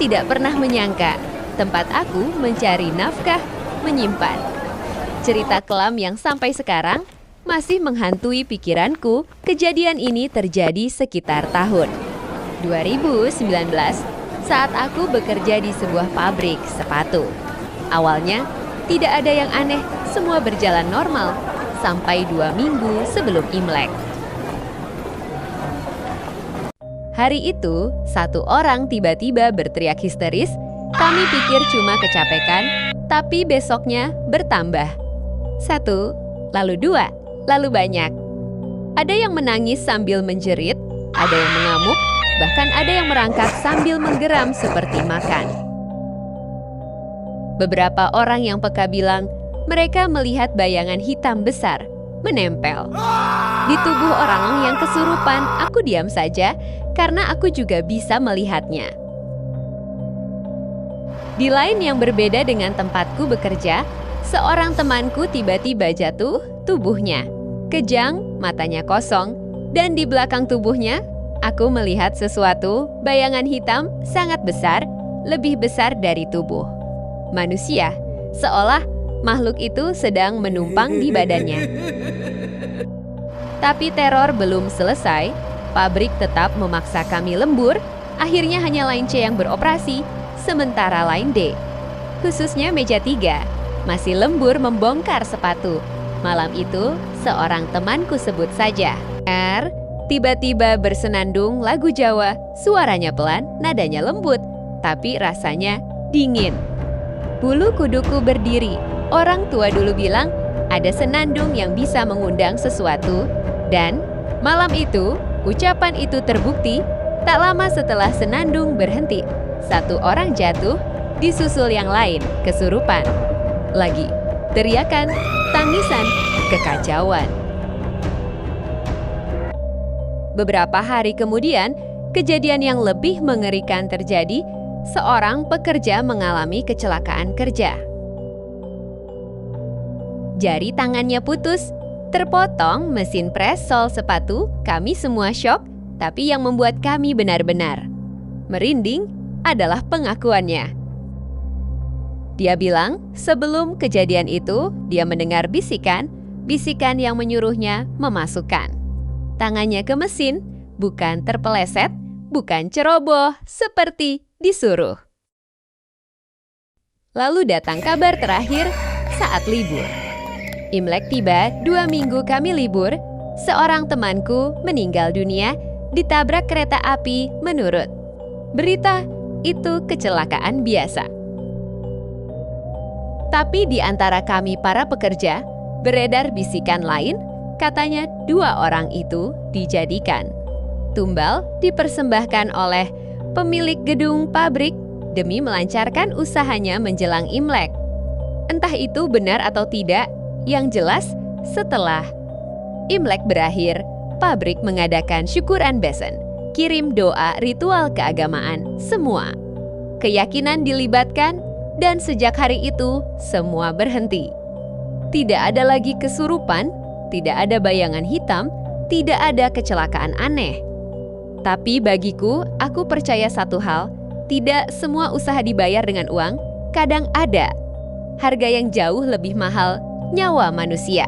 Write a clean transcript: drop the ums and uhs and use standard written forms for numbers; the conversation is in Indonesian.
tidak pernah menyangka tempat aku mencari nafkah menyimpan. Cerita kelam yang sampai sekarang masih menghantui pikiranku. Kejadian ini terjadi sekitar tahun 2019 saat aku bekerja di sebuah pabrik sepatu. Awalnya tidak ada yang aneh, semua berjalan normal sampai 2 minggu sebelum Imlek. Hari itu, satu orang tiba-tiba berteriak histeris. Kami pikir cuma kecapekan, tapi besoknya bertambah. 1, lalu 2, lalu banyak. Ada yang menangis sambil menjerit, ada yang mengamuk, bahkan ada yang merangkak sambil menggeram seperti makan. Beberapa orang yang peka bilang mereka melihat bayangan hitam besar menempel di tubuh orang yang kesurupan. Aku diam saja karena aku juga bisa melihatnya. Di lain yang berbeda dengan tempatku bekerja, seorang temanku tiba-tiba jatuh, tubuhnya kejang, matanya kosong, dan di belakang tubuhnya aku melihat sesuatu, bayangan hitam sangat besar, lebih besar dari tubuh manusia, seolah makhluk itu sedang menumpang di badannya. Tapi teror belum selesai. Pabrik tetap memaksa kami lembur. Akhirnya hanya line C yang beroperasi, sementara line D, khususnya meja 3, masih lembur membongkar sepatu. Malam itu, seorang temanku sebut saja R, tiba-tiba bersenandung lagu Jawa. Suaranya pelan, nadanya lembut, tapi rasanya dingin. Bulu kuduku berdiri. Orang tua dulu bilang ada senandung yang bisa mengundang sesuatu. Dan malam itu, ucapan itu terbukti. Tak lama setelah senandung berhenti, satu orang jatuh, disusul yang lain kesurupan. Lagi teriakan, tangisan, kekacauan. Beberapa hari kemudian, kejadian yang lebih mengerikan terjadi. Seorang pekerja mengalami kecelakaan kerja. Jari tangannya putus, terpotong mesin pres sol sepatu. Kami semua syok, tapi yang membuat kami benar-benar merinding adalah pengakuannya. Dia bilang sebelum kejadian itu, dia mendengar bisikan yang menyuruhnya memasukkan tangannya ke mesin, bukan terpeleset, bukan ceroboh, seperti disuruh. Lalu datang kabar terakhir saat libur. Imlek tiba, 2 minggu kami libur. Seorang temanku meninggal dunia ditabrak kereta api menurut berita itu kecelakaan biasa. Tapi di antara kami para pekerja, beredar bisikan lain, katanya 2 orang itu dijadikan tumbal dipersembahkan oleh pemilik gedung pabrik demi melancarkan usahanya menjelang Imlek. Entah itu benar atau tidak, yang jelas setelah Imlek berakhir, pabrik mengadakan syukuran besen, kirim doa, ritual keagamaan, semua. Keyakinan dilibatkan dan sejak hari itu semua berhenti. Tidak ada lagi kesurupan, tidak ada bayangan hitam, tidak ada kecelakaan aneh. Tapi bagiku, aku percaya satu hal, tidak semua usaha dibayar dengan uang, kadang ada harga yang jauh lebih mahal, nyawa manusia.